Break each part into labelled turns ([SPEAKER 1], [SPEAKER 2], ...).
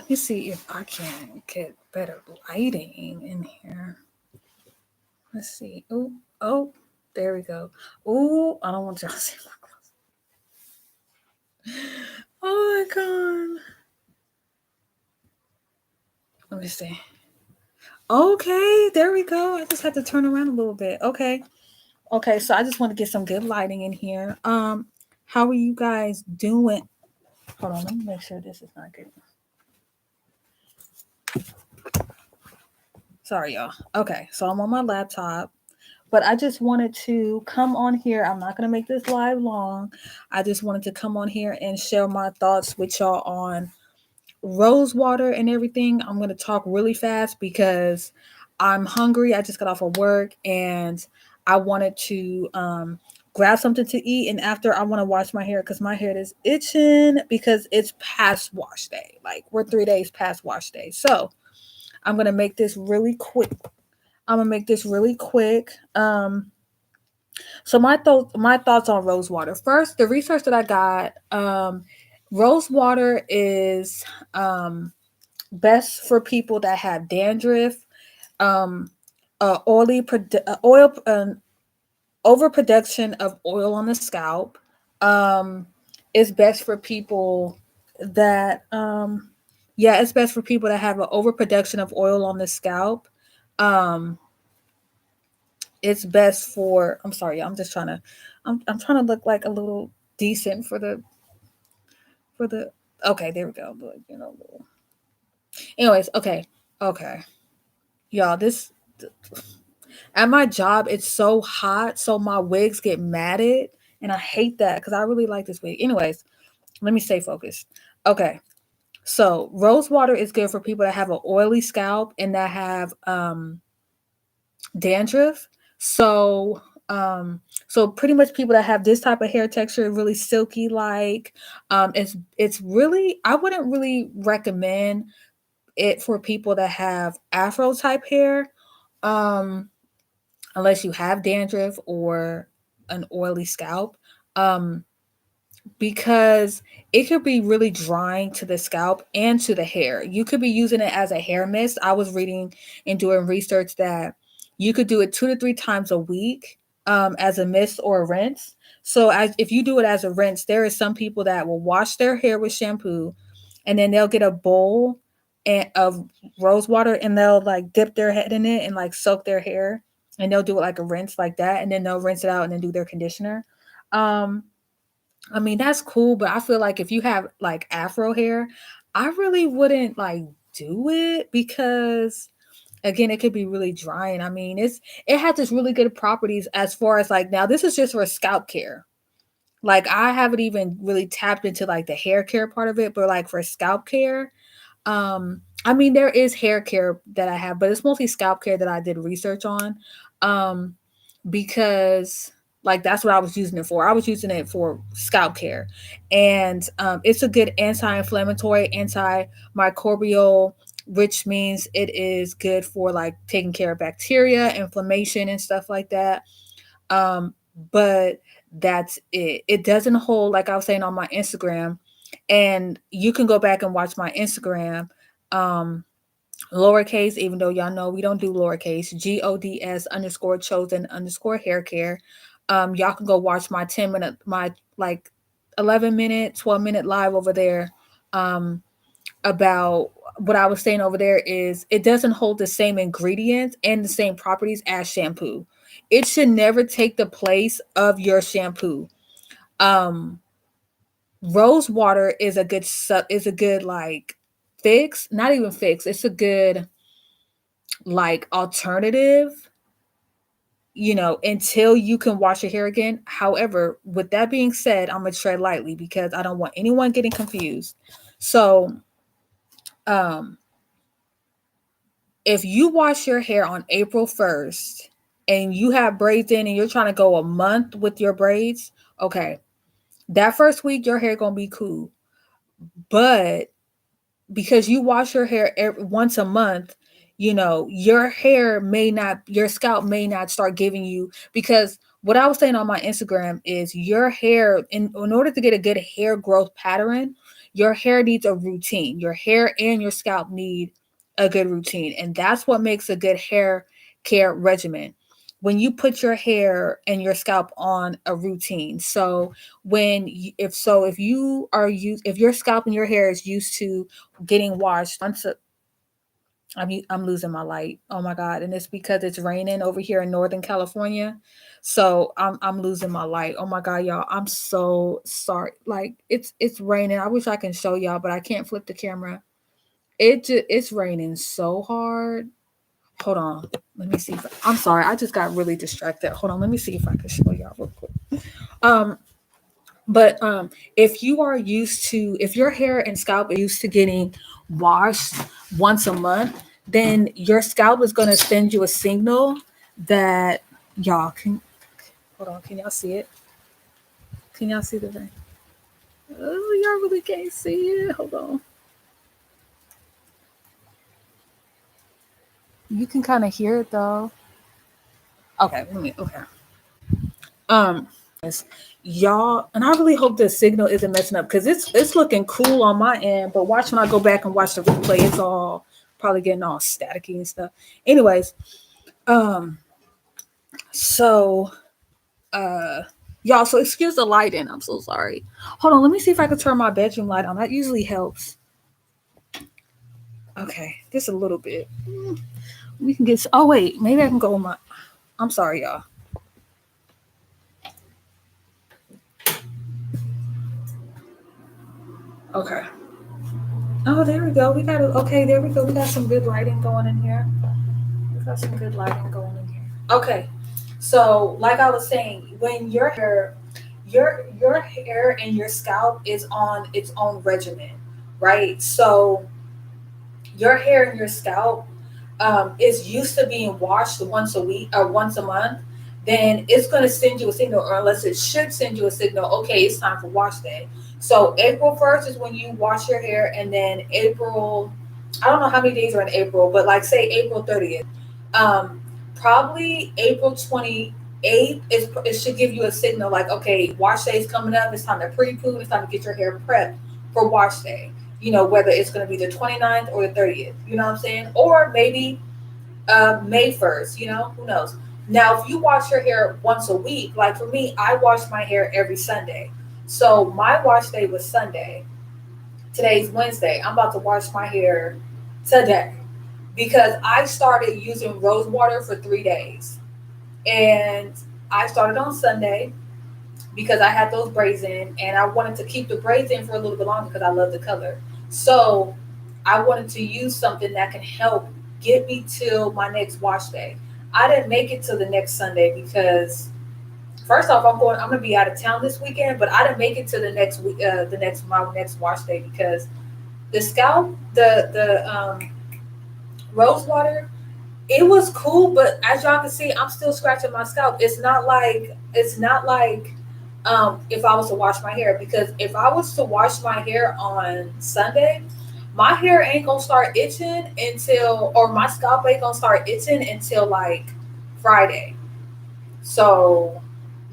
[SPEAKER 1] Let me see if I can get better lighting in here. Let's see. Oh, oh, there we go. Oh, I don't want y'all to see my clothes. Oh my god. Let me see. Okay, there we go. I just had to turn around a little bit. Okay. Okay, so I just want to get some good lighting in here. How are you guys doing? Hold on, let me make sure this is not good. Sorry, y'all. Okay, so I'm on my laptop, but I just wanted to come on here. I'm not going to make this live long. I just wanted to come on here and share my thoughts with y'all on Rosewater and everything. I'm going to talk really fast because I'm hungry. I just got off of work and I wanted to grab something to eat. And after, I want to wash my hair because my hair is itching because it's past wash day. Like, we're 3 days past wash day. So I'm going to make this really quick. I'm gonna make this really quick. So my thoughts on rosewater. First, the research that I got, rosewater is best for people that have dandruff, um, oil, overproduction of oil on the scalp. Um, it's best for people that yeah, it's best for people that have an overproduction of oil on the scalp. Um, it's best for, I'm sorry, I'm just trying to, I'm trying to look like a little decent for the okay, there we go. But, you know, anyways, okay. Okay. Y'all, this at my job it's so hot, so my wigs get matted, and I hate that because I really like this wig. Anyways, let me stay focused. Okay. So rose water is good for people that have an oily scalp and that have dandruff. So so pretty much people that have this type of hair texture, really silky like, it's really, I wouldn't really recommend it for people that have afro type hair, um unless you have dandruff or an oily scalp, um because it could be really drying to the scalp and to the hair. You could be using it as a hair mist. I was reading and doing research that you could do it 2 to 3 times a week, as a mist or a rinse. So if you do it as a rinse, there is some people that will wash their hair with shampoo and then they'll get a bowl of rose water and they'll like dip their head in it and like soak their hair and they'll do it like a rinse like that and then they'll rinse it out and then do their conditioner. Um, I mean, that's cool, but I feel like if you have like afro hair, I really wouldn't like do it because again, it could be really drying. I mean, it has this really good properties as far as like now this is just for scalp care. Like I haven't even really tapped into like the hair care part of it, but like for scalp care, I mean there is hair care that I have, but it's mostly scalp care that I did research on. Um because like that's what I was using it for. I was using it for scalp care, and it's a good anti-inflammatory, antimicrobial, which means it is good for like taking care of bacteria, inflammation, and stuff like that. Um, but that's it. It doesn't hold like I was saying on my Instagram, and you can go back and watch my Instagram. Um, lowercase, even though y'all know we don't do lowercase, GODS_chosen_hair care. Y'all can go watch my 10 minute, my like 11 minute, 12 minute live over there. Um, about what I was saying over there is it doesn't hold the same ingredients and the same properties as shampoo. It should never take the place of your shampoo. Um, rose water is a good is a good like fix, not even fix. It's a good like alternative, until you can wash your hair again. However, with that being said, I'm gonna tread lightly because I don't want anyone getting confused. So, um, if you wash your hair on April 1st and you have braids in and you're trying to go a month with your braids, okay, that first week your hair gonna be cool. But because you wash your hair once a month, your scalp may not start giving you, because what I was saying on my Instagram is your hair, in order to get a good hair growth pattern, your hair needs a routine. Your hair and your scalp need a good routine. And that's what makes a good hair care regimen. When you put your hair and your scalp on a routine. So if you are used if your scalp and your hair is used to getting washed once a I'm losing my light. Oh my god! And it's because it's raining over here in Northern California, so I'm losing my light. Oh my god, y'all! I'm so sorry. Like it's raining. I wish I can show y'all, but I can't flip the camera. It's raining so hard. Hold on. Let me see. I'm sorry. I just got really distracted. Hold on. Let me see if I can show y'all real quick. Um, but if your hair and scalp are used to getting washed once a month, then your scalp is going to send you a signal that y'all can hold on. Can y'all see it? Can y'all see the thing? Oh, y'all really can't see it. Hold on. You can kind of hear it though. Okay, okay. Um, y'all, and I really hope the signal isn't messing up because it's looking cool on my end. But watch when I go back and watch the replay, it's all probably getting all staticky and stuff. Anyways, um, so y'all, so excuse the lighting. I'm so sorry. Hold on, let me see if I can turn my bedroom light on. That usually helps. Okay, just a little bit. We can get. Oh wait, maybe I can go with my. I'm sorry, y'all. Okay. Oh, there we go. We got it. Okay, there we go. We got some good lighting going in here. We got some good lighting going in here. Okay. So, like I was saying, when your hair and your scalp is on its own regimen, right? So your hair and your scalp is used to being washed once a week or once a month, then it's going to send you a signal, or unless it should send you a signal, okay, it's time for wash day. So April 1st is when you wash your hair, and then I don't know how many days are in April, but like say April 30th, um, probably April 28th, it should give you a signal like, okay, wash day is coming up, it's time to pre-poo, it's time to get your hair prepped for wash day, whether it's going to be the 29th or the 30th, you know what I'm saying? Or maybe May 1st, who knows? Now, if you wash your hair once a week, like for me, I wash my hair every Sunday. So my wash day was Sunday. Today's Wednesday. I'm about to wash my hair today because I started using rose water for 3 days. And I started on Sunday because I had those braids in and I wanted to keep the braids in for a little bit longer because I love the color. So I wanted to use something that can help get me till my next wash day. I didn't make it till the next Sunday because first off, I'm gonna be out of town this weekend, but I didn't make it to the next week, my next wash day because the scalp, the rose water, it was cool, but as y'all can see, I'm still scratching my scalp. It's not like if I was to wash my hair, because if I was to wash my hair on Sunday, my hair ain't gonna start itching or my scalp ain't gonna start itching until like Friday. So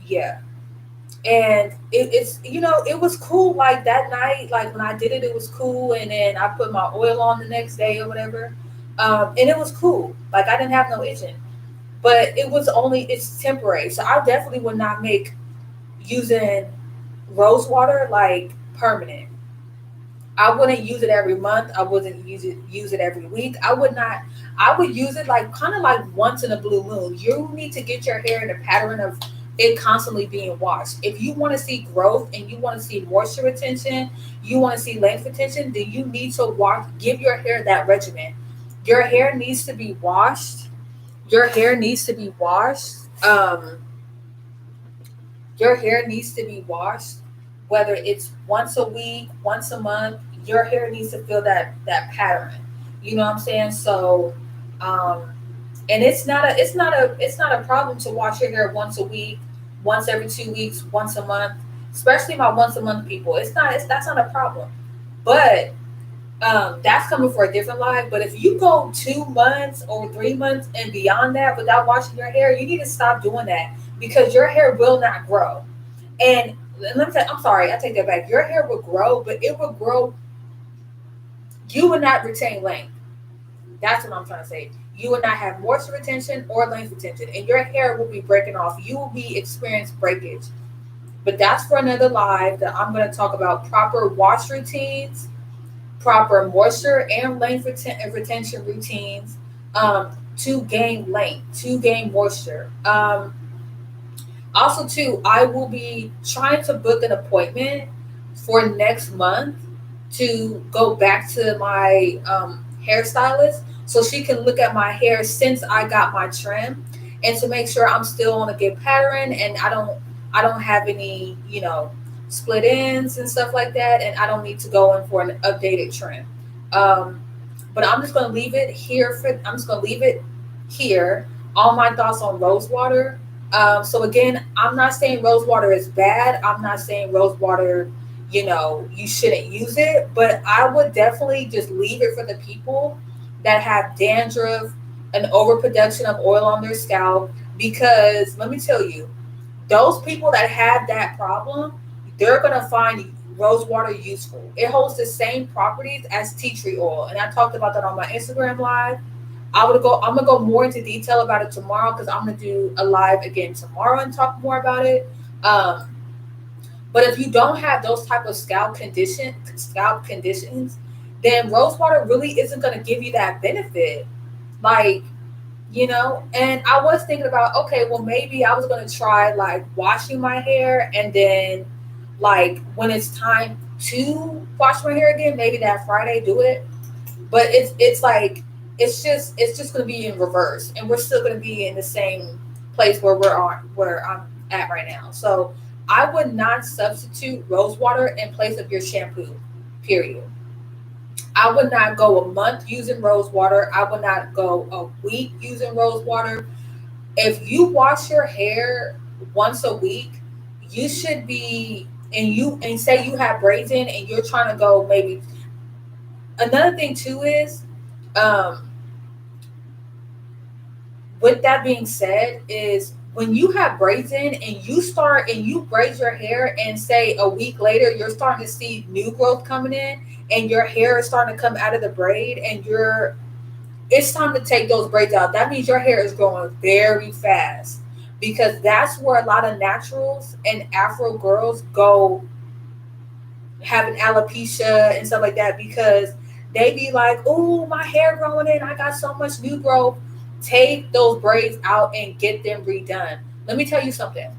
[SPEAKER 1] yeah. And it was cool like that night, like when I did it, it was cool, and then I put my oil on the next day or whatever. And it was cool. Like I didn't have no itching. But it's temporary. So I definitely would not make using rose water like permanent. I wouldn't use it every month. I wouldn't use it every week. I would use it like kind of like once in a blue moon. You need to get your hair in a pattern of it constantly being washed. If you want to see growth and you want to see moisture retention, you want to see length retention, then you need to give your hair that regimen. Your hair needs to be washed. Your hair needs to be washed. Your hair needs to be washed, whether it's once a week, once a month. Your hair needs to feel that pattern. You know what I'm saying? So, um, and it's not a problem to wash your hair once a week, once every 2 weeks, once a month. Especially my once a month people. That's not a problem. But that's coming for a different life. But if you go 2 months or 3 months and beyond that without washing your hair, you need to stop doing that because your hair will not grow. And let me tell you, I'm sorry, I take that back. Your hair will grow, but it will grow. You will not retain length. That's what I'm trying to say. You will not have moisture retention or length retention, and your hair will be breaking off. You will be experiencing breakage. But that's for another live that I'm going to talk about proper wash routines, proper moisture and length retention routines, to gain length, to gain moisture. Also, too, I will be trying to book an appointment for next month to go back to my hairstylist so she can look at my hair since I got my trim and to make sure I'm still on a good pattern and I don't have any, split ends and stuff like that, and I don't need to go in for an updated trim. Um, but I'm just gonna leave it here for I'm just gonna leave it here. All my thoughts on rose water. So again, I'm not saying rose water is bad. I'm not saying rose water, you shouldn't use it, but I would definitely just leave it for the people that have dandruff, an overproduction of oil on their scalp. Because let me tell you, those people that have that problem, they're gonna find rose water useful. It holds the same properties as tea tree oil, and I talked about that on my Instagram live. I'm gonna go more into detail about it tomorrow because I'm gonna do a live again tomorrow and talk more about it. Um, but if you don't have those type of scalp conditions, then rose water really isn't gonna give you that benefit. Like, and I was thinking about, okay, well, maybe I was going to try like washing my hair, and then like when it's time to wash my hair again, maybe that Friday do it. But it's like it's just going to be in reverse, and we're still going to be in the same place where I'm at right now. So I would not substitute rose water in place of your shampoo, period. I would not go a month using rose water. I would not go a week using rose water. If you wash your hair once a week, you should be and say you have braids in and you're trying to go maybe. Another thing too is, um with that being said, is when you have braids in and you braid your hair and say a week later you're starting to see new growth coming in and your hair is starting to come out of the braid and it's time to take those braids out. That means your hair is growing very fast, because that's where a lot of naturals and afro girls go having alopecia and stuff like that, because they be like, "Oh, my hair growing in, I got so much new growth." Take those braids out and get them redone. Let me tell you something.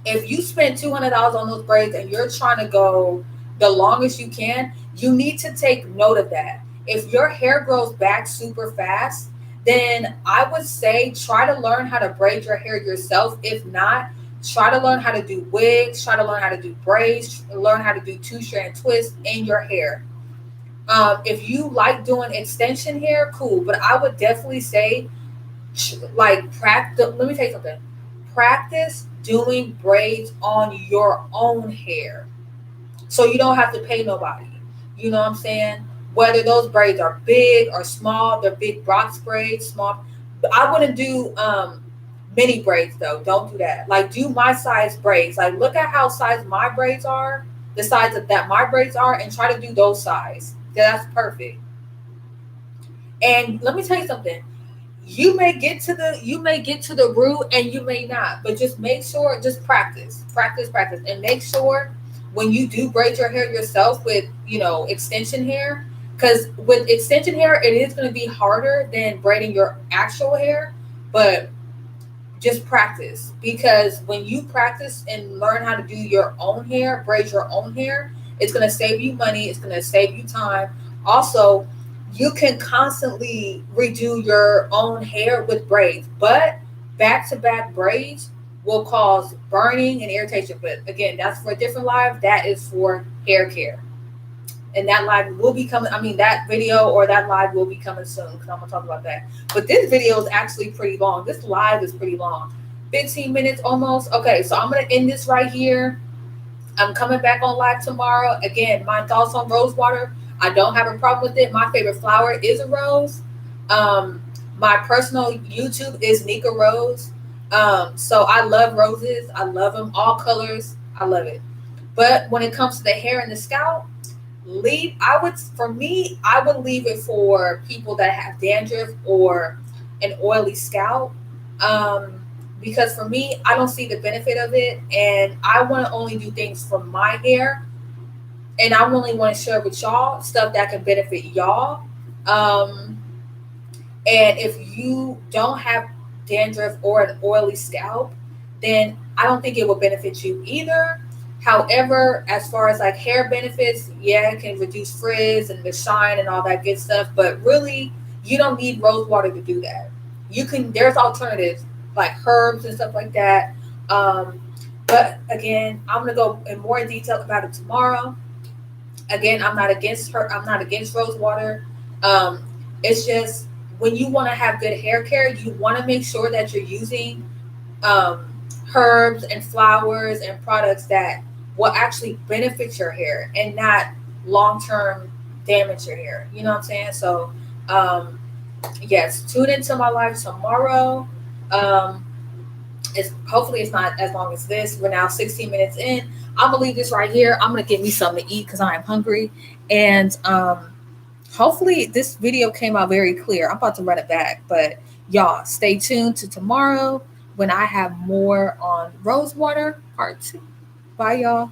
[SPEAKER 1] If you spend $200 on those braids and you're trying to go the longest you can, you need to take note of that. If your hair grows back super fast, then I would say try to learn how to braid your hair yourself. If not, try to learn how to do wigs, try to learn how to do braids, learn how to do two-strand twists in your hair. If you like doing extension hair, cool. But I would definitely say, like, practice. Let me tell you something. Practice doing braids on your own hair, so you don't have to pay nobody. You know what I'm saying? Whether those braids are big or small, they're big box braids, small. I wouldn't do mini braids though. Don't do that. Like, do my size braids. Like, look at how size my braids are, the size of that my braids are, and try to do those size. That's perfect. And let me tell you something. You may get to the root and you may not, but just make sure, just practice, and make sure when you do braid your hair yourself with extension hair, because with extension hair it is going to be harder than braiding your actual hair, but just practice, because when you practice and learn how to do your own hair, braid your own hair, it's going to save you money, it's going to save you time. Also, you can constantly redo your own hair with braids, but back to back braids will cause burning and irritation. But again, that's for a different live. That is for hair care. And that live will be coming. I mean, that video or that live will be coming soon because I'm gonna talk about that. But this video is actually pretty long. This live is pretty long, 15 minutes almost. Okay, so I'm gonna end this right here. I'm coming back on live tomorrow. Again, my thoughts on rose water. I don't have a problem with it. My favorite flower is a rose. Um, my personal YouTube is Nika Rose. So I love roses. I love them all colors. I love it. But when it comes to the hair and the scalp, I would, for me, I would leave it for people that have dandruff or an oily scalp. Um, because for me, I don't see the benefit of it, and I want to only do things for my hair, and I only want to share with y'all stuff that can benefit y'all. Um, and if you don't have dandruff or an oily scalp, then I don't think it will benefit you either. However, as far as like hair benefits, yeah, it can reduce frizz and the shine and all that good stuff. But really, you don't need rose water to do that. There's alternatives like herbs and stuff like that. Um, but again, I'm gonna go in more detail about it tomorrow. Again, I'm not against rose water. Um, it's just when you want to have good hair care, you want to make sure that you're using um, herbs and flowers and products that will actually benefit your hair and not long term damage your hair. You know what I'm saying? So, um, yes, tune into my live tomorrow. Um, it's hopefully it's not as long as this. We're now 16 minutes in. I'm gonna leave this right here. I'm gonna get me something to eat because I am hungry. And hopefully this video came out very clear. I'm about to run it back, but y'all stay tuned to tomorrow when I have more on Rosewater Part 2. Bye, y'all.